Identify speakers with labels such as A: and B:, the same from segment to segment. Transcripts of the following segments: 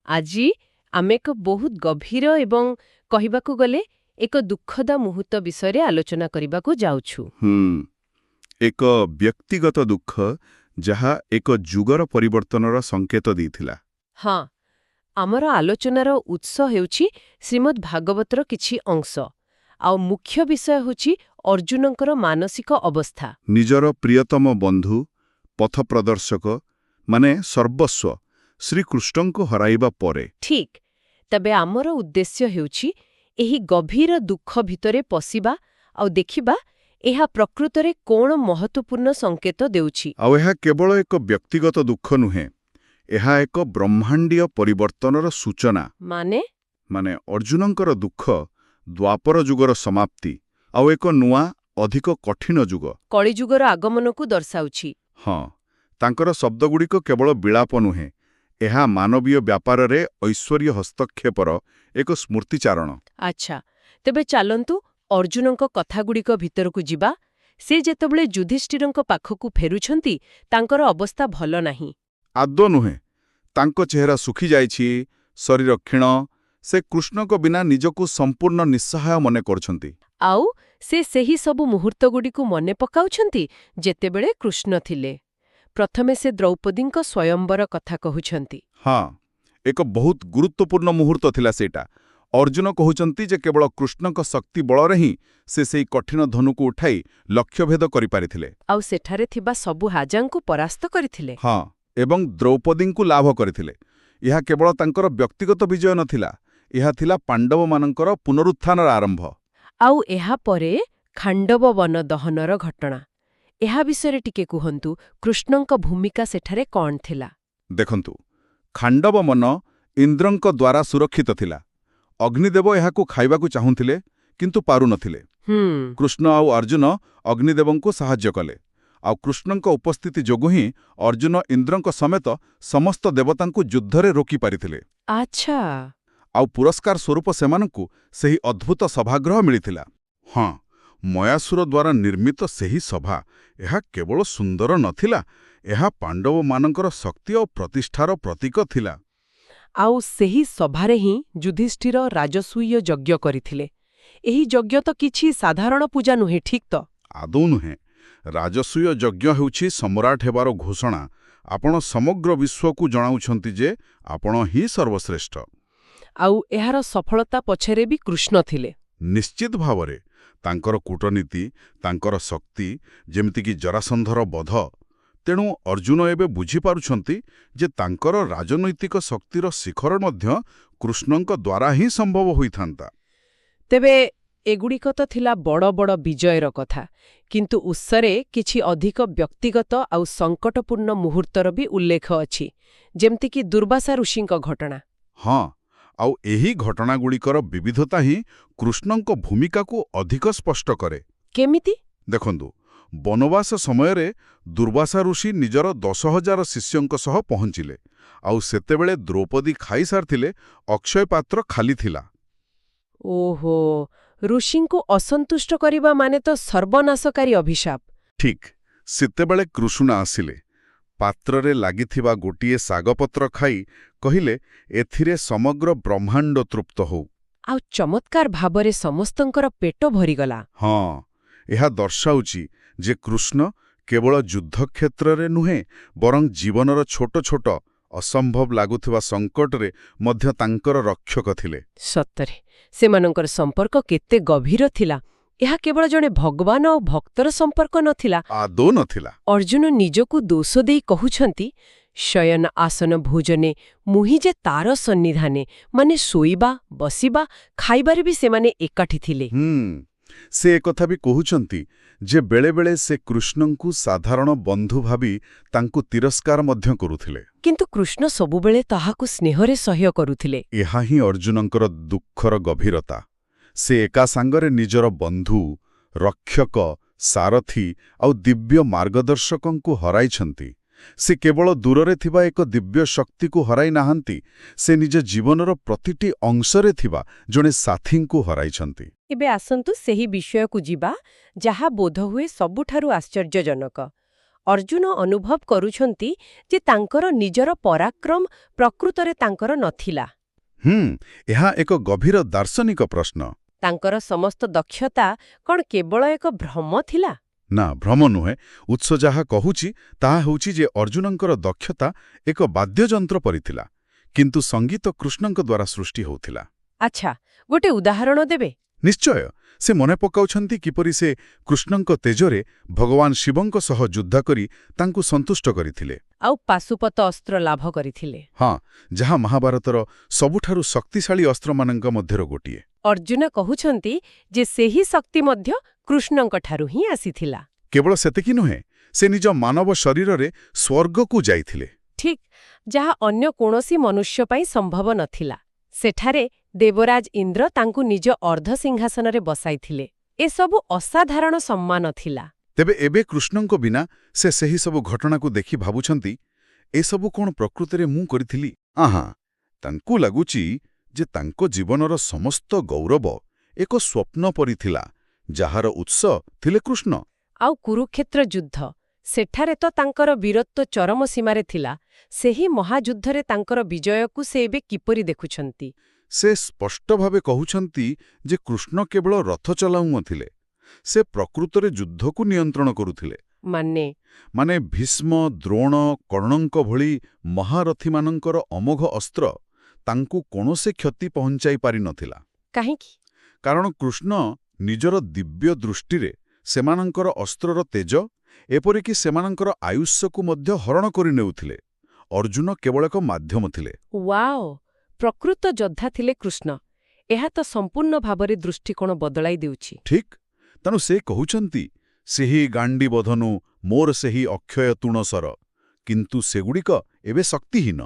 A: ଆଜି ଆମେ ଏକ ବହୁତ ଗଭୀର ଏବଂ କହିବାକୁ ଗଲେ ଏକ ଦୁଃଖଦ ମୁହୂର୍ତ୍ତ ବିଷୟରେ ଆଲୋଚନା କରିବାକୁ ଯାଉଛୁ।
B: ଏକ ବ୍ୟକ୍ତିଗତ ଦୁଃଖ ଯାହା ଏକ ଯୁଗର ପରିବର୍ତ୍ତନର ସଂକେତ ଦେଇଥିଲା।
A: ହଁ, ଆମର ଆଲୋଚନାର ଉତ୍ସ ହେଉଛି ଶ୍ରୀମଦ୍ ଭାଗବତର କିଛି ଅଂଶ, ଆଉ ମୁଖ୍ୟ ବିଷୟ ହେଉଛି ଅର୍ଜୁନଙ୍କର ମାନସିକ ଅବସ୍ଥା।
B: ନିଜର ପ୍ରିୟତମ ବନ୍ଧୁ, ପଥପ୍ରଦର୍ଶକ ମାନେ ସର୍ବସ୍ୱ ଶ୍ରୀକୃଷ୍ଣଙ୍କୁ ହରାଇବା ପରେ।
A: ଠିକ୍। ତେବେ ଆମର ଉଦ୍ଦେଶ୍ୟ ହେଉଛି ଏହି ଗଭୀର ଦୁଃଖ ଭିତରେ ପଶିବା ଆଉ ଦେଖିବା ଏହା ପ୍ରକୃତରେ କ'ଣ ମହତ୍ତ୍ୱପୂର୍ଣ୍ଣ ସଂକେତ ଦେଉଛି।
B: ଆଉ ଏହା କେବଳ ଏକ ବ୍ୟକ୍ତିଗତ ଦୁଃଖ ନୁହେଁ, ଏହା ଏକ ବ୍ରହ୍ମାଣ୍ଡୀୟ ପରିବର୍ତ୍ତନର ସୂଚନା। ମାନେ ଅର୍ଜୁନଙ୍କର ଦୁଃଖ ଦ୍ୱାପର ଯୁଗର ସମାପ୍ତି ଆଉ ଏକ ନୂଆ, ଅଧିକ କଠିନ ଯୁଗ
A: କଳିଯୁଗର ଆଗମନକୁ ଦର୍ଶାଉଛି।
B: ହଁ, ତାଙ୍କର ଶବ୍ଦଗୁଡ଼ିକ କେବଳ ବିଳାପ ନୁହେଁ, ଏହା ମାନବୀୟ ବ୍ୟାପାରରେ ଐଶ୍ୱର୍ଯ୍ୟ ହସ୍ତକ୍ଷେପର ଏକ ସ୍ମୃତିଚାରଣ।
A: ଆଚ୍ଛା, ତେବେ ଚାଲନ୍ତୁ ଅର୍ଜୁନଙ୍କ କଥାଗୁଡ଼ିକ ଭିତରକୁ ଯିବା। ସେ ଯେତେବେଳେ ଯୁଧିଷ୍ଠିରଙ୍କ ପାଖକୁ ଫେରୁଛନ୍ତି, ତାଙ୍କର ଅବସ୍ଥା ଭଲ ନାହିଁ।
B: ଆଦୌ ନୁହେଁ। ତାଙ୍କ ଚେହେରା ଶୁଖିଯାଇଛି, ଶରୀର କ୍ଷୀଣ। ସେ କୃଷ୍ଣଙ୍କ ବିନା ନିଜକୁ ସମ୍ପୂର୍ଣ୍ଣ ନିଃସହାୟ ମନେ କରୁଛନ୍ତି।
A: ଆଉ ସେ ସେହି ସବୁ ମୁହୂର୍ତ୍ତଗୁଡ଼ିକୁ ମନେ ପକାଉଛନ୍ତି ଯେତେବେଳେ କୃଷ୍ଣ ଥିଲେ। ପ୍ରଥମେ ସେ ଦ୍ରୌପଦୀଙ୍କ ସ୍ୱୟମ୍ବର କଥା କହୁଛନ୍ତି।
B: ହଁ, ଏକ ବହୁତ ଗୁରୁତ୍ୱପୂର୍ଣ୍ଣ ମୁହୂର୍ତ୍ତ ଥିଲା ସେଇଟା। ଅର୍ଜୁନ କହୁଛନ୍ତି ଯେ କେବଳ କୃଷ୍ଣଙ୍କ ଶକ୍ତି ବଳରେ ହିଁ ସେ ସେହି କଠିନ ଧନୁକୁ ଉଠାଇ ଲକ୍ଷ୍ୟଭେଦ କରିପାରିଥିଲେ।
A: ଆଉ ସେଠାରେ ଥିବା ସବୁ ରାଜାଙ୍କୁ ପରାସ୍ତ କରିଥିଲେ।
B: ହଁ, ଏବଂ ଦ୍ରୌପଦୀଙ୍କୁ ଲାଭ କରିଥିଲେ। ଏହା କେବଳ ତାଙ୍କର ବ୍ୟକ୍ତିଗତ ବିଜୟ ନଥିଲା, ଏହା ଥିଲା ପାଣ୍ଡବମାନଙ୍କର ପୁନରୁତ୍ଥାନର ଆରମ୍ଭ।
A: ଆଉ ଏହାପରେ ଖାଣ୍ଡବ ବନ ଦହନର ଘଟଣା। ଏହା ବିଷୟରେ ଟିକେ କୁହନ୍ତୁ, କୃଷ୍ଣଙ୍କ ଭୂମିକା ସେଠାରେ କ'ଣ ଥିଲା?
B: ଦେଖନ୍ତୁ, ଖାଣ୍ଡବ ବନ ଇନ୍ଦ୍ରଙ୍କ ଦ୍ୱାରା ସୁରକ୍ଷିତ ଥିଲା। ଅଗ୍ନିଦେବ ଏହାକୁ ଖାଇବାକୁ ଚାହୁଁଥିଲେ, କିନ୍ତୁ ପାରୁନଥିଲେ। କୃଷ୍ଣ ଆଉ ଅର୍ଜୁନ ଅଗ୍ନିଦେବଙ୍କୁ ସାହାଯ୍ୟ କଲେ। ଆଉ କୃଷ୍ଣଙ୍କ ଉପସ୍ଥିତି ଯୋଗୁଁ ହିଁ ଅର୍ଜୁନ ଇନ୍ଦ୍ରଙ୍କ ସମେତ ସମସ୍ତ ଦେବତାଙ୍କୁ ଯୁଦ୍ଧରେ ରୋକିପାରିଥିଲେ।
A: ଆଚ୍ଛା।
B: ଆଉ ପୁରସ୍କାର ସ୍ୱରୂପ ସେମାନଙ୍କୁ ସେହି ଅଦ୍ଭୁତ ସଭାଗୃହ ମିଳିଥିଲା। ହଁ, ମୟାସୁର ଦ୍ୱାରା ନିର୍ମିତ ସେହି ସଭା, ଏହା କେବଳ ସୁନ୍ଦର ନଥିଲା, ଏହା ପାଣ୍ଡବମାନଙ୍କର ଶକ୍ତି ଓ ପ୍ରତିଷ୍ଠାର ପ୍ରତୀକ ଥିଲା।
A: ଆଉ ସେହି ସଭାରେ ହିଁ ଯୁଧିଷ୍ଠିର ରାଜସୂୟ ଯଜ୍ଞ କରିଥିଲେ। ଏହି ଯଜ୍ଞ ତ କିଛି ସାଧାରଣ ପୂଜା ନୁହେଁ, ଠିକ୍ ତ?
B: ଆଦୌ ନୁହେଁ। ରାଜସୂୟ ଯଜ୍ଞ ହେଉଛି ସମ୍ରାଟ ହେବାର ଘୋଷଣା। ଆପଣ ସମଗ୍ର ବିଶ୍ୱକୁ ଜଣାଉଛନ୍ତି ଯେ ଆପଣ ହିଁ ସର୍ବଶ୍ରେଷ୍ଠ।
A: ଆଉ ଏହାର ସଫଳତା ପଛରେ ବି କୃଷ୍ଣ ଥିଲେ।
B: ନିଶ୍ଚିତ ଭାବରେ। ତାଙ୍କର କୂଟନୀତି, ତାଙ୍କର ଶକ୍ତି, ଯେମିତିକି ଜରାସନ୍ଧର ବଧ। ତେଣୁ ଅର୍ଜୁନ ଏବେ ବୁଝିପାରୁଛନ୍ତି ଯେ ତାଙ୍କର ରାଜନୈତିକ ଶକ୍ତିର ଶିଖର ମଧ୍ୟ କୃଷ୍ଣଙ୍କ ଦ୍ୱାରା ହିଁ ସମ୍ଭବ ହୋଇଥାନ୍ତା।
A: ତେବେ ଏଗୁଡ଼ିକ ତ ଥିଲା ବଡ଼ ବଡ଼ ବିଜୟର କଥା, କିନ୍ତୁ ଉତ୍ସରେ କିଛି ଅଧିକ ବ୍ୟକ୍ତିଗତ ଆଉ ସଙ୍କଟପୂର୍ଣ୍ଣ ମୁହୂର୍ତ୍ତର ବି ଉଲ୍ଲେଖ ଅଛି, ଯେମିତିକି ଦୁର୍ବାସା ଋଷିଙ୍କ ଘଟଣା।
B: ହଁ, ଆଉ ଏହି ଘଟଣାଗୁଡ଼ିକର ବିବିଧତା ହିଁ କୃଷ୍ଣଙ୍କ ଭୂମିକାକୁ ଅଧିକ ସ୍ପଷ୍ଟ କରେ।
A: କେମିତି?
B: ଦେଖନ୍ତୁ, ବନବାସ ସମୟରେ ଦୁର୍ବାସା ଋଷି ନିଜର 10,000 ଶିଷ୍ୟଙ୍କ ସହ ପହଞ୍ଚିଲେ। ଆଉ ସେତେବେଳେ ଦ୍ରୌପଦୀ ଖାଇସାରିଥିଲେ, ଅକ୍ଷୟ ପାତ୍ର ଖାଲି ଥିଲା।
A: ଓହୋ, ଋଷିଙ୍କୁ ଅସନ୍ତୁଷ୍ଟ କରିବା ମାନେ ତ ସର୍ବନାଶକାରୀ ଅଭିଶାପ।
B: ଠିକ୍। ସେତେବେଳେ କୃଷ୍ଣ ଆସିଲେ। ପାତ୍ରରେ ଲାଗିଥିବା ଗୋଟିଏ ଶାଗପତ୍ର ଖାଇ କହିଲେ, ଏଥିରେ ସମଗ୍ର ବ୍ରହ୍ମାଣ୍ଡ ତୃପ୍ତ ହଉ।
A: ଆଉ ଚମତ୍କାର ଭାବରେ ସମସ୍ତଙ୍କର ପେଟ ଭରିଗଲା।
B: ହଁ, ଏହା ଦର୍ଶାଉଛି ଯେ କୃଷ୍ଣ କେବଳ ଯୁଦ୍ଧକ୍ଷେତ୍ରରେ ନୁହେଁ, ବରଂ ଜୀବନର ଛୋଟ ଛୋଟ ଅସମ୍ଭବ ଲାଗୁଥିବା ସଙ୍କଟରେ ମଧ୍ୟ ତାଙ୍କର ରକ୍ଷକ ଥିଲେ।
A: ସତରେ, ସେମାନଙ୍କର ସମ୍ପର୍କ କେତେ ଗଭୀର ଥିଲା। ଏହା କେବଳ ଜଣେ ଭଗବାନ ଆଉ ଭକ୍ତର ସମ୍ପର୍କ ନଥିଲା।
B: ଆଦୌ ନଥିଲା।
A: ଅର୍ଜୁନ ନିଜକୁ ଦୋଷ ଦେଇ କହୁଛନ୍ତି, ଶୟନ ଆସନ ଭୋଜନେ ମୁହିଁ ଯେ ତାର ସନ୍ନିଧାନେ, ମାନେ ଶୋଇବା, ବସିବା, ଖାଇବାରେ ବି ସେମାନେ ଏକାଠି ଥିଲେ।
B: ସେ ଏକଥା ବି କହୁଛନ୍ତି ଯେ ବେଳେବେଳେ ସେ କୃଷ୍ଣଙ୍କୁ ସାଧାରଣ ବନ୍ଧୁ ଭାବି ତାଙ୍କୁ ତିରସ୍କାର ମଧ୍ୟ କରୁଥିଲେ।
A: କିନ୍ତୁ କୃଷ୍ଣ ସବୁବେଳେ ତାହାକୁ ସ୍ନେହରେ ସହ୍ୟ କରୁଥିଲେ।
B: ଏହା ହିଁ ଅର୍ଜୁନଙ୍କର ଦୁଃଖର ଗଭୀରତା। ସେ ଏକା ସାଙ୍ଗରେ ନିଜର ବନ୍ଧୁ, ରକ୍ଷକ, ସାରଥୀ ଆଉ ଦିବ୍ୟ ମାର୍ଗଦର୍ଶକଙ୍କୁ ହରାଇଛନ୍ତି। ସେ କେବଳ ଦୂରରେ ଥିବା ଏକ ଦିବ୍ୟ ଶକ୍ତିକୁ ହରାଇ ନାହାନ୍ତି, ସେ ନିଜ ଜୀବନର ପ୍ରତିଟି ଅଂଶରେ ଥିବା ଜଣେ ସାଥୀଙ୍କୁ ହରାଇଛନ୍ତି।
A: ଏବେ ଆସନ୍ତୁ ସେହି ବିଷୟକୁ ଯିବା, ଯାହା ବୋଧହୁଏ ସବୁଠାରୁ ଆଶ୍ଚର୍ଯ୍ୟଜନକ। ଅର୍ଜୁନ ଅନୁଭବ କରୁଛନ୍ତି ଯେ ତାଙ୍କର ନିଜର ପରାକ୍ରମ ପ୍ରକୃତରେ ତାଙ୍କର ନଥିଲା।
B: ଏହା ଏକ ଗଭୀର ଦାର୍ଶନିକ ପ୍ରଶ୍ନ।
A: ତାଙ୍କର ସମସ୍ତ ଦକ୍ଷତା କ'ଣ କେବଳ ଏକ ଭ୍ରମ ଥିଲା?
B: ନା, ଭ୍ରମ ନୁହେଁ। ଉତ୍ସ ଯାହା କହୁଛି ତାହା ହେଉଛି ଯେ ଅର୍ଜୁନଙ୍କର ଦକ୍ଷତା ଏକ ବାଦ୍ୟଯନ୍ତ୍ର ପରି ଥିଲା, କିନ୍ତୁ ସଙ୍ଗୀତ କୃଷ୍ଣଙ୍କ ଦ୍ୱାରା ସୃଷ୍ଟି ହେଉଥିଲା।
A: ଆଚ୍ଛା, ଗୋଟେ ଉଦାହରଣ ଦେବେ?
B: ନିଶ୍ଚୟ। ସେ ମନେ ପକାଉଛନ୍ତି କିପରି ସେ କୃଷ୍ଣଙ୍କ ତେଜରେ ଭଗବାନ ଶିବଙ୍କ ସହ ଯୁଦ୍ଧ କରି ତାଙ୍କୁ ସନ୍ତୁଷ୍ଟ କରିଥିଲେ।
A: ଆଉ ପାଶୁପତ ଅସ୍ତ୍ର ଲାଭ କରିଥିଲେ।
B: ହଁ, ଯାହା ମହାଭାରତର ସବୁଠାରୁ ଶକ୍ତିଶାଳୀ ଅସ୍ତ୍ରମାନଙ୍କ ମଧ୍ୟରୁ ଗୋଟିଏ।
A: ଅର୍ଜୁନ କହୁଛନ୍ତି ଯେ ସେହି ଶକ୍ତି ମଧ୍ୟ କୃଷ୍ଣଙ୍କଠାରୁ ହିଁ ଆସିଥିଲା।
B: କେବଳ ସେତିକି ନୁହେଁ, ସେ ନିଜ ମାନବ ଶରୀରରେ ସ୍ୱର୍ଗକୁ ଯାଇଥିଲେ।
A: ଠିକ୍, ଯାହା ଅନ୍ୟ କୌଣସି ମନୁଷ୍ୟ ପାଇଁ ସମ୍ଭବ ନଥିଲା। ସେଠାରେ ଦେବରାଜ ଇନ୍ଦ୍ର ତାଙ୍କୁ ନିଜ ଅର୍ଦ୍ଧସିଂହାସନରେ ବସାଇଥିଲେ। ଏସବୁ ଅସାଧାରଣ ସମ୍ମାନ ଥିଲା।
B: ତେବେ ଏବେ କୃଷ୍ଣଙ୍କ ବିନା ସେ ସେହି ସବୁ ଘଟଣାକୁ ଦେଖି ଭାବୁଛନ୍ତି, ଏସବୁ କ'ଣ ପ୍ରକୃତରେ ମୁଁ କରିଥିଲି? ଆହା, ତାଙ୍କୁ ଲାଗୁଛି ଯେ ତାଙ୍କ ଜୀବନର ସମସ୍ତ ଗୌରବ ଏକ ସ୍ୱପ୍ନ ପରି ଥିଲା, ଯାହାର ଉତ୍ସ ଥିଲେ କୃଷ୍ଣ।
A: ଆଉ କୁରୁକ୍ଷେତ୍ର ଯୁଦ୍ଧ, ସେଠାରେ ତ ତାଙ୍କର ବୀରତ୍ୱ ଚରମ ସୀମାରେ ଥିଲା। ସେହି ମହାଯୁଦ୍ଧରେ ତାଙ୍କର ବିଜୟକୁ ସେ ଏବେ କିପରି ଦେଖୁଛନ୍ତି?
B: ସେ ସ୍ପଷ୍ଟ ଭାବେ କହୁଛନ୍ତି ଯେ କୃଷ୍ଣ କେବଳ ରଥ ଚଲାଉ ନଥିଲେ, ସେ ପ୍ରକୃତରେ ଯୁଦ୍ଧକୁ ନିୟନ୍ତ୍ରଣ କରୁଥିଲେ। ମାନେ ଭୀଷ୍ମ, ଦ୍ରୋଣ, କର୍ଣ୍ଣଙ୍କ ଭଳି ମହାରଥୀମାନଙ୍କର ଅମୋଘ ଅସ୍ତ୍ର ତାଙ୍କୁ କୌଣସି କ୍ଷତି ପହଞ୍ଚାଇ ପାରିନଥିଲା।
A: କାହିଁକି?
B: କାରଣ କୃଷ୍ଣ ନିଜର ଦିବ୍ୟ ଦୃଷ୍ଟିରେ ସେମାନଙ୍କର ଅସ୍ତ୍ରର ତେଜ, ଏପରିକି ସେମାନଙ୍କର ଆୟୁଷ୍ୟକୁ ମଧ୍ୟ ହରଣ କରିନେଉଥିଲେ। ଅର୍ଜୁନ କେବଳ ଏକ ମାଧ୍ୟମ ଥିଲେ।
A: ୱାଓ! ପ୍ରକୃତ ଯୋଦ୍ଧା ଥିଲେ କୃଷ୍ଣ। ଏହା ତ ସମ୍ପୂର୍ଣ୍ଣ ଭାବରେ ଦୃଷ୍ଟିକୋଣ ବଦଳାଇ ଦେଉଛି।
B: ଠିକ୍। ତେଣୁ ସେ କହୁଛନ୍ତି, ସେହି ଗାଣ୍ଡିବଧନୁ ମୋର ସେହି ଅକ୍ଷୟ ତୁଣସର, କିନ୍ତୁ ସେଗୁଡ଼ିକ ଏବେ ଶକ୍ତିହୀନ।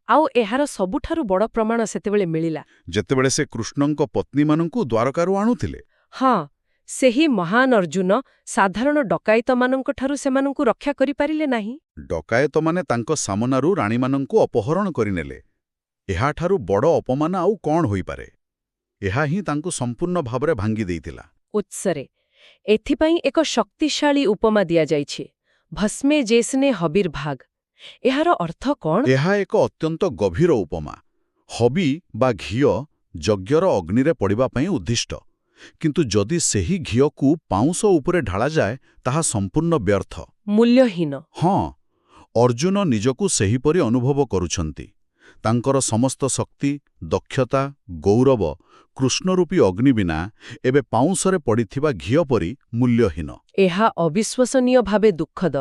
A: ଆଉ ଏହାର ସବୁଠାରୁ ବଡ଼ ପ୍ରମାଣ ସେତେବେଳେ ମିଳିଲା
B: ଯେତେବେଳେ ସେ କୃଷ୍ଣଙ୍କ ପତ୍ନୀମାନଙ୍କୁ ଦ୍ୱାରକାରୁ ଆଣୁଥିଲେ।
A: ହଁ, ସେହି ମହାନ ଅର୍ଜୁନ ସାଧାରଣ ଡକାୟତମାନଙ୍କଠାରୁ ସେମାନଙ୍କୁ ରକ୍ଷା କରିପାରିଲେ ନାହିଁ।
B: ଡକାୟତମାନେ ତାଙ୍କ ସାମନାରୁ ରାଣୀମାନଙ୍କୁ ଅପହରଣ କରିନେଲେ। ଏହାଠାରୁ ବଡ଼ ଅପମାନ ଆଉ କ'ଣ ହୋଇପାରେ? ଏହା ହିଁ ତାଙ୍କୁ ସମ୍ପୂର୍ଣ୍ଣ ଭାବରେ ଭାଙ୍ଗି ଦେଇଥିଲା।
A: ଉତ୍ସରେ ଏଥିପାଇଁ ଏକ ଶକ୍ତିଶାଳୀ ଉପମା ଦିଆଯାଇଛି, ଭସ୍ମେ ଜେସ୍ନେ ହବିର୍ ଭାଗ। ଏହାର ଅର୍ଥ କ'ଣ?
B: ଏହା ଏକ ଅତ୍ୟନ୍ତ ଗଭୀର ଉପମା। ହବି ବା ଘିଅ ଯଜ୍ଞର ଅଗ୍ନିରେ ପଡ଼ିବା ପାଇଁ ଉଦ୍ଦିଷ୍ଟ, କିନ୍ତୁ ଯଦି ସେହି ଘିଅକୁ ପାଉଁଶ ଉପରେ ଢଳାଯାଏ, ତାହା ସମ୍ପୂର୍ଣ୍ଣ ବ୍ୟର୍ଥ,
A: ମୂଲ୍ୟହୀନ।
B: ହଁ, ଅର୍ଜୁନ ନିଜକୁ ସେହିପରି ଅନୁଭବ କରୁଛନ୍ତି। ତାଙ୍କର ସମସ୍ତ ଶକ୍ତି, ଦକ୍ଷତା, ଗୌରବ କୃଷ୍ଣରୂପୀ ଅଗ୍ନି ବିନା ଏବେ ପାଉଁଶରେ ପଡ଼ିଥିବା ଘିଅ ପରି ମୂଲ୍ୟହୀନ।
A: ଏହା ଅବିଶ୍ୱସନୀୟ ଭାବେ ଦୁଃଖଦ।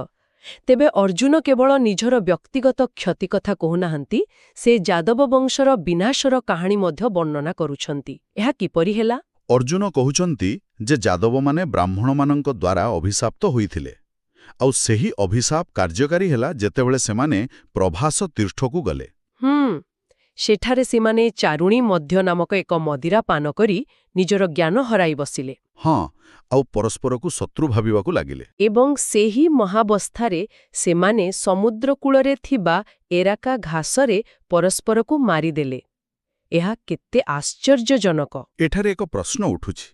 A: ତେବେ ଅର୍ଜୁନ କେବଳ ନିଜର ବ୍ୟକ୍ତିଗତ କ୍ଷତି କଥା କହୁନାହାନ୍ତି, ସେ ଯାଦବ ବଂଶର ବିନାଶର କାହାଣୀ ମଧ୍ୟ ବର୍ଣ୍ଣନା କରୁଛନ୍ତି। ଏହା କିପରି ହେଲା?
B: ଅର୍ଜୁନ କହୁଛନ୍ତି ଯେ ଯାଦବମାନେ ବ୍ରାହ୍ମଣମାନଙ୍କ ଦ୍ୱାରା ଅଭିଶାପ୍ତ ହୋଇଥିଲେ, ଆଉ ସେହି ଅଭିଶାପ କାର୍ଯ୍ୟକାରୀ ହେଲା ଯେତେବେଳେ ସେମାନେ ପ୍ରଭାସ ତୀର୍ଥକୁ ଗଲେ।
A: ସେଠାରେ ସେମାନେ ଚାରୁଣୀ ମଧ୍ୟ ନାମକ ଏକ ମଦିରା ପାନ କରି ନିଜର ଜ୍ଞାନ ହରାଇ ବସିଲେ।
B: ହଁ, ଆଉ ପରସ୍ପରକୁ ଶତ୍ରୁ ଭାବିବାକୁ ଲାଗିଲେ।
A: ଏବଂ ସେହି ମହାବସ୍ଥାରେ ସେମାନେ ସମୁଦ୍ରକୂଳରେ ଥିବା ଏରାକା ଘାସରେ ପରସ୍ପରକୁ ମାରିଦେଲେ। ଏହା କେତେ ଆଶ୍ଚର୍ଯ୍ୟଜନକ!
B: ଏଠାରେ ଏକ ପ୍ରଶ୍ନ ଉଠୁଛି।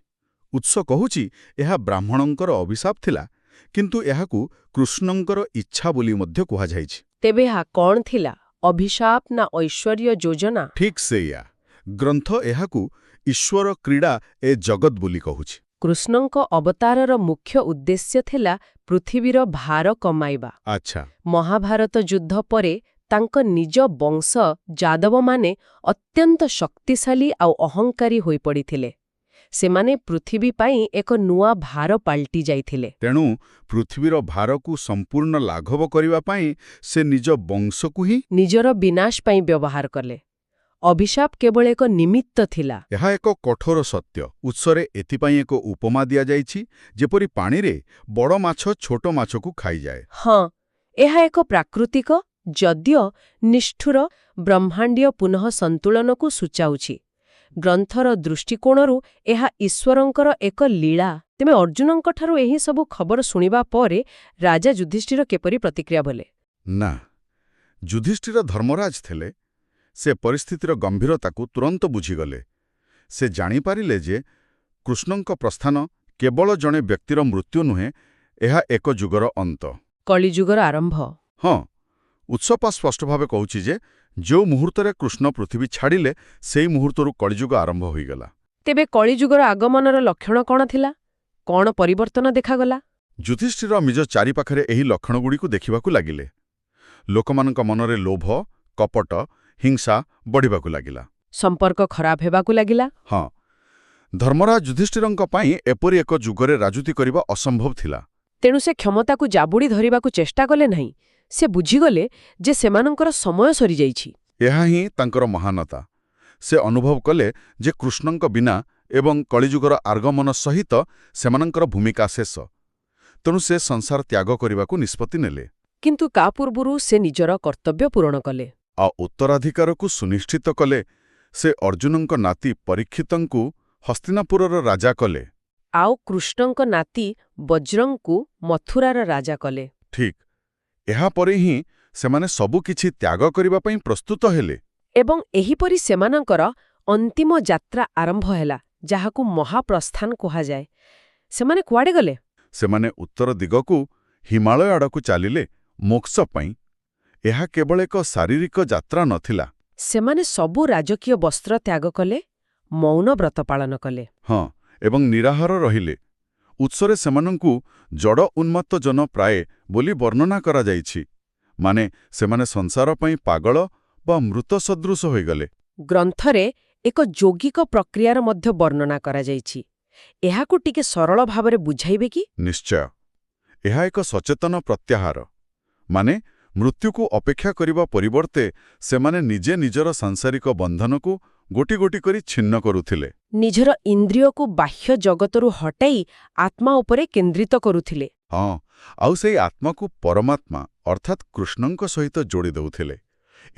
B: ଉତ୍ସ କହୁଛି ଏହା ବ୍ରାହ୍ମଣଙ୍କର ଅଭିଶାପ ଥିଲା, କିନ୍ତୁ ଏହାକୁ କୃଷ୍ଣଙ୍କର ଇଚ୍ଛା ବୋଲି ମଧ୍ୟ କୁହାଯାଇଛି।
A: ତେବେ ଏହା କ'ଣ ଥିଲା, ଅଭିଶାପ ନା ଐଶ୍ୱର୍ଯ୍ୟ ଯୋଜନା?
B: ଠିକ୍ ସେଇଆ। ଗ୍ରନ୍ଥ ଏହାକୁ ଈଶ୍ୱର କ୍ରୀଡ଼ା ଏ ଜଗତ୍ ବୋଲି କହୁଛି।
A: କୃଷ୍ଣଙ୍କ ଅବତାରର ମୁଖ୍ୟ ଉଦ୍ଦେଶ୍ୟ ଥିଲା ପୃଥିବୀର ଭାର କମାଇବା।
B: ଆଚ୍ଛା।
A: ମହାଭାରତ ଯୁଦ୍ଧ ପରେ ତାଙ୍କ ନିଜ ବଂଶ ଯାଦବମାନେ ଅତ୍ୟନ୍ତ ଶକ୍ତିଶାଳୀ ଆଉ ଅହଙ୍କାରୀ ହୋଇପଡ଼ିଥିଲେ। ସେମାନେ ପୃଥିବୀ ପାଇଁ ଏକ ନୂଆ ଭାର ପାଲଟି ଯାଇଥିଲେ।
B: ତେଣୁ ପୃଥିବୀର ଭାରକୁ ସମ୍ପୂର୍ଣ୍ଣ ଲାଘବ କରିବା ପାଇଁ ସେ ନିଜ ବଂଶକୁ ହିଁ
A: ନିଜର ବିନାଶ ପାଇଁ ବ୍ୟବହାର କଲେ। ଅଭିଶାପ କେବଳ ଏକ ନିମିତ୍ତ ଥିଲା।
B: ଏହା ଏକ କଠୋର ସତ୍ୟ। ଉତ୍ସରେ ଏଥିପାଇଁ ଏକ ଉପମା ଦିଆଯାଇଛି, ଯେପରି ପାଣିରେ ବଡ଼ ମାଛ ଛୋଟ ମାଛକୁ ଖାଇଯାଏ।
A: ହଁ, ଏହା ଏକ ପ୍ରାକୃତିକ, ଯଦିଓ ନିଷ୍ଠୁର ବ୍ରହ୍ମାଣ୍ଡୀୟ ପୁନଃ ସନ୍ତୁଳନକୁ ସୂଚାଉଛି। ଗ୍ରନ୍ଥର ଦୃଷ୍ଟିକୋଣରୁ ଏହା ଈଶ୍ୱରଙ୍କର ଏକ ଲୀଳା। ତେବେ ଅର୍ଜୁନଙ୍କଠାରୁ ଏହି ସବୁ ଖବର ଶୁଣିବା ପରେ ରାଜା ଯୁଧିଷ୍ଠିର କିପରି ପ୍ରତିକ୍ରିୟା ଦେଲେ?
B: ନା, ଯୁଧିଷ୍ଠିର ଧର୍ମରାଜ ଥିଲେ। ସେ ପରିସ୍ଥିତିର ଗମ୍ଭୀରତାକୁ ତୁରନ୍ତ ବୁଝିଗଲେ। ସେ ଜାଣିପାରିଲେ ଯେ କୃଷ୍ଣଙ୍କ ପ୍ରସ୍ଥାନ କେବଳ ଜଣେ ବ୍ୟକ୍ତିର ମୃତ୍ୟୁ ନୁହେଁ, ଏହା ଏକ ଯୁଗର ଅନ୍ତ।
A: କଳିଯୁଗର ଆରମ୍ଭ।
B: ହଁ, ଉତ୍ସପା ସ୍ପଷ୍ଟ ଭାବେ କହୁଛି ଯେ ଯେଉଁ ମୁହୂର୍ତ୍ତରେ କୃଷ୍ଣ ପୃଥିବୀ ଛାଡ଼ିଲେ ସେହି ମୁହୂର୍ତ୍ତରୁ କଳିଯୁଗ ଆରମ୍ଭ ହୋଇଗଲା।
A: ତେବେ କଳିଯୁଗର ଆଗମନର ଲକ୍ଷଣ କ'ଣ ଥିଲା? କ'ଣ ପରିବର୍ତ୍ତନ ଦେଖାଗଲା?
B: ଯୁଧିଷ୍ଠିର ନିଜ ଚାରିପାଖରେ ଏହି ଲକ୍ଷଣଗୁଡ଼ିକୁ ଦେଖିବାକୁ ଲାଗିଲେ। ଲୋକମାନଙ୍କ ମନରେ ଲୋଭ, କପଟ, ହିଂସା ବଢ଼ିବାକୁ ଲାଗିଲା।
A: ସମ୍ପର୍କ ଖରାପ ହେବାକୁ ଲାଗିଲା।
B: ହଁ, ଧର୍ମରାଜ ଯୁଧିଷ୍ଠିରଙ୍କ ପାଇଁ ଏପରି ଏକ ଯୁଗରେ ରାଜୁତି କରିବା ଅସମ୍ଭବ ଥିଲା।
A: ତେଣୁ ସେ କ୍ଷମତାକୁ ଜାବୁଡ଼ି ଧରିବାକୁ ଚେଷ୍ଟା କଲେ ନାହିଁ। ସେ ବୁଝିଗଲେ ଯେ ସେମାନଙ୍କର ସମୟ ସରିଯାଇଛି।
B: ଏହା ହିଁ ତାଙ୍କର ମହାନତା। ସେ ଅନୁଭବ କଲେ ଯେ କୃଷ୍ଣଙ୍କ ବିନା ଏବଂ କଳିଯୁଗର ଆଗମନ ସହିତ ସେମାନଙ୍କର ଭୂମିକା ଶେଷ। ତେଣୁ ସେ ସଂସାର ତ୍ୟାଗ କରିବାକୁ ନିଷ୍ପତ୍ତି ନେଲେ।
A: କିନ୍ତୁ ତା ପୂର୍ବରୁ ସେ ନିଜର କର୍ତ୍ତବ୍ୟ ପୂରଣ କଲେ।
B: ଆଉ ଉତ୍ତରାଧିକାରକୁ ସୁନିଶ୍ଚିତ କଲେ। ସେ ଅର୍ଜୁନଙ୍କ ନାତି ପରୀକ୍ଷିତଙ୍କୁ ହସ୍ତିନାପୁରର ରାଜା କଲେ।
A: ଆଉ କୃଷ୍ଣଙ୍କ ନାତି ବଜ୍ରଙ୍କୁ ମଥୁରାର ରାଜା କଲେ।
B: ଠିକ୍। ଏହାପରେ ହିଁ ସେମାନେ ସବୁକିଛି ତ୍ୟାଗ କରିବା ପାଇଁ ପ୍ରସ୍ତୁତ ହେଲେ।
A: ଏବଂ ଏହିପରି ସେମାନଙ୍କର ଅନ୍ତିମ ଯାତ୍ରା ଆରମ୍ଭ ହେଲା, ଯାହାକୁ ମହାପ୍ରସ୍ଥାନ କୁହାଯାଏ। ସେମାନେ କୁଆଡ଼େ ଗଲେ?
B: ସେମାନେ ଉତ୍ତର ଦିଗକୁ ହିମାଳୟ ଆଡ଼କୁ ଚାଲିଲେ ମୋକ୍ଷ ପାଇଁ। ଏହା କେବଳ ଏକ ଶାରୀରିକ ଯାତ୍ରା ନଥିଲା।
A: ସେମାନେ ସବୁ ରାଜକୀୟ ବସ୍ତ୍ର ତ୍ୟାଗ କଲେ, ମୌନ ବ୍ରତ ପାଳନ କଲେ।
B: ହଁ, ଏବଂ ନିରାହାର ରହିଲେ। ଉତ୍ସରେ ସେମାନଙ୍କୁ ଜଡ଼ ଉନ୍ମତ୍ତ ଜନ ପ୍ରାୟ ବୋଲି ବର୍ଣ୍ଣନା କରାଯାଇଛି। ମାନେ ସେମାନେ ସଂସାର ପାଇଁ ପାଗଳ ବା ମୃତ ସଦୃଶ ହୋଇଗଲେ।
A: ଗ୍ରନ୍ଥରେ ଏକ ଯୌଗିକ ପ୍ରକ୍ରିୟାର ମଧ୍ୟ ବର୍ଣ୍ଣନା କରାଯାଇଛି। ଏହାକୁ ଟିକେ ସରଳ ଭାବରେ ବୁଝାଇବେ କି?
B: ନିଶ୍ଚୟ। ଏହା ଏକ ସଚେତନ ପ୍ରତ୍ୟାହାର। ମାନେ ମୃତ୍ୟୁକୁ ଅପେକ୍ଷା କରିବା ପରିବର୍ତ୍ତେ ସେମାନେ ନିଜେ ନିଜର ସାଂସାରିକ ବନ୍ଧନକୁ ଗୋଟି ଗୋଟି କରି ଛିନ୍ନ କରୁଥିଲେ।
A: ନିଜର ଇନ୍ଦ୍ରିୟକୁ ବାହ୍ୟ ଜଗତରୁ ହଟାଇ ଆତ୍ମା ଉପରେ କେନ୍ଦ୍ରିତ କରୁଥିଲେ।
B: ହଁ, ଆଉ ସେଇ ଆତ୍ମାକୁ ପରମାତ୍ମା ଅର୍ଥାତ୍ କୃଷ୍ଣଙ୍କ ସହିତ ଯୋଡ଼ି ଦେଉଥିଲେ।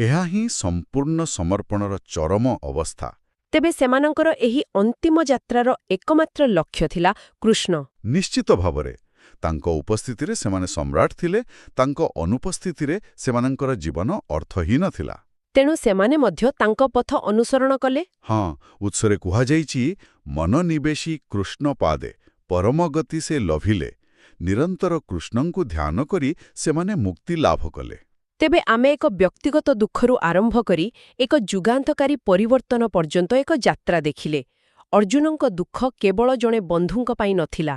B: ଏହା ହିଁ ସମ୍ପୂର୍ଣ୍ଣ ସମର୍ପଣର ଚରମ ଅବସ୍ଥା।
A: ତେବେ ସେମାନଙ୍କର ଏହି ଅନ୍ତିମ ଯାତ୍ରାର ଏକମାତ୍ର ଲକ୍ଷ୍ୟ ଥିଲା କୃଷ୍ଣ।
B: ନିଶ୍ଚିତ ଭାବରେ। ତାଙ୍କ ଉପସ୍ଥିତିରେ ସେମାନେ ସମ୍ରାଟ ଥିଲେ। ତାଙ୍କ ଅନୁପସ୍ଥିତିରେ ସେମାନଙ୍କର ଜୀବନ ଅର୍ଥହୀନ ଥିଲା।
A: ତେଣୁ ସେମାନେ ମଧ୍ୟ ତାଙ୍କ ପଥ ଅନୁସରଣ କଲେ।
B: ହଁ, ଉତ୍ସରେ କୁହାଯାଇଛି, ମନୋନିବେଶୀ କୃଷ୍ଣ ପାଦେ ପରମଗତି ସେ ଲଭିଲେ। ନିରନ୍ତର କୃଷ୍ଣଙ୍କୁ ଧ୍ୟାନ କରି ସେମାନେ ମୁକ୍ତି ଲାଭ କଲେ।
A: ତେବେ ଆମେ ଏକ ବ୍ୟକ୍ତିଗତ ଦୁଃଖରୁ ଆରମ୍ଭ କରି ଏକ ଯୁଗାନ୍ତକାରୀ ପରିବର୍ତ୍ତନ ପର୍ଯ୍ୟନ୍ତ ଏକ ଯାତ୍ରା ଦେଖିଲେ। ଅର୍ଜୁନଙ୍କ ଦୁଃଖ କେବଳ ଜଣେ ବନ୍ଧୁଙ୍କ ପାଇଁ ନଥିଲା।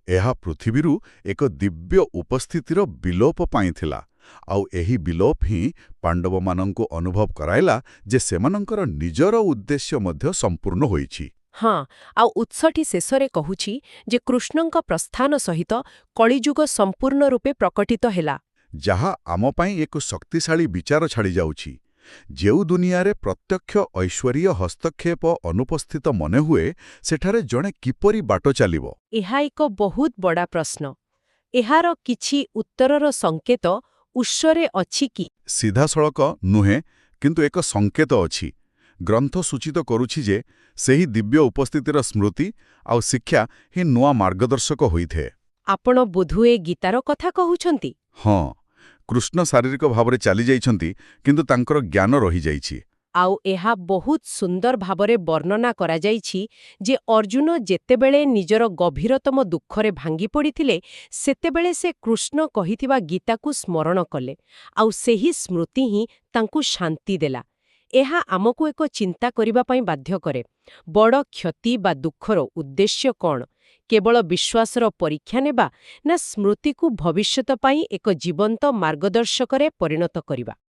B: ଏହା ପୃଥିବୀରୁ ଏକ ଦିବ୍ୟ ଉପସ୍ଥିତିର ବିଲୋପ ପାଇଁ ଥିଲା। ଆଉ ଏହି ବିଲୋପ ହିଁ ପାଣ୍ଡବମାନଙ୍କୁ ଅନୁଭବ କରାଇଲା ଯେ ସେମାନଙ୍କର ନିଜର ଉଦ୍ଦେଶ୍ୟ ମଧ୍ୟ ସମ୍ପୂର୍ଣ୍ଣ ହୋଇଛି।
A: ହଁ, ଆଉ ଉତ୍ସଟି ଶେଷରେ କହୁଛି ଯେ କୃଷ୍ଣଙ୍କ ପ୍ରସ୍ଥାନ ସହିତ କଳିଯୁଗ ସମ୍ପୂର୍ଣ୍ଣ ରୂପେ ପ୍ରକଟିତ ହେଲା।
B: ଯାହା ଆମ ପାଇଁ ଏକ ଶକ୍ତିଶାଳୀ ବିଚାର ଛାଡ଼ିଯାଉଛି। ଯେଉଁ ଦୁନିଆରେ ପ୍ରତ୍ୟକ୍ଷ ଐଶ୍ୱରୀୟ ହସ୍ତକ୍ଷେପ ଅନୁପସ୍ଥିତ ମନେହୁଏ, ସେଠାରେ ଜଣେ କିପରି ବାଟ ଚାଲିବ?
A: ଏହା ଏକ ବହୁତ ବଡ଼ ପ୍ରଶ୍ନ। ଏହାର କିଛି ଉତ୍ତରର ସଙ୍କେତ ଉତ୍ସରେ ଅଛି କି?
B: ସିଧାସଳଖ ନୁହେଁ, କିନ୍ତୁ ଏକ ସଙ୍କେତ ଅଛି। ଗ୍ରନ୍ଥ ସୂଚିତ କରୁଛି ଯେ ସେହି ଦିବ୍ୟ ଉପସ୍ଥିତିର ସ୍ମୃତି ଆଉ ଶିକ୍ଷା ହିଁ ନୂଆ ମାର୍ଗଦର୍ଶକ ହୋଇଥାଏ।
A: ଆପଣ ବୋଧହୁଏ ଗୀତାର କଥା କହୁଛନ୍ତି?
B: ହଁ, କୃଷ୍ଣ ଶାରୀରିକ ଭାବରେ ଚାଲିଯାଇଛନ୍ତି, କିନ୍ତୁ ତାଙ୍କର ଜ୍ଞାନ ରହିଯାଇଛି।
A: ଆଉ ଏହା ବହୁତ ସୁନ୍ଦର ଭାବରେ ବର୍ଣ୍ଣନା କରାଯାଇଛି ଯେ ଅର୍ଜୁନ ଯେତେବେଳେ ନିଜର ଗଭୀରତମ ଦୁଃଖରେ ଭାଙ୍ଗି ପଡ଼ିଥିଲେ, ସେତେବେଳେ ସେ କୃଷ୍ଣ କହିଥିବା ଗୀତାକୁ ସ୍ମରଣ କଲେ। ଆଉ ସେହି ସ୍ମୃତି ହିଁ ତାଙ୍କୁ ଶାନ୍ତି ଦେଲା। ଏହା ଆମକୁ ଏକ ଚିନ୍ତା କରିବା ପାଇଁ ବାଧ୍ୟ କରେ। ବଡ଼ କ୍ଷତି ବା ଦୁଃଖର ଉଦ୍ଦେଶ୍ୟ କ'ଣ? କେବଳ ବିଶ୍ୱାସର ପରୀକ୍ଷା ନେବା, ନା ସ୍ମୃତିକୁ ଭବିଷ୍ୟତ ପାଇଁ ଏକ ଜୀବନ୍ତ ମାର୍ଗଦର୍ଶକରେ ପରିଣତ କରିବା?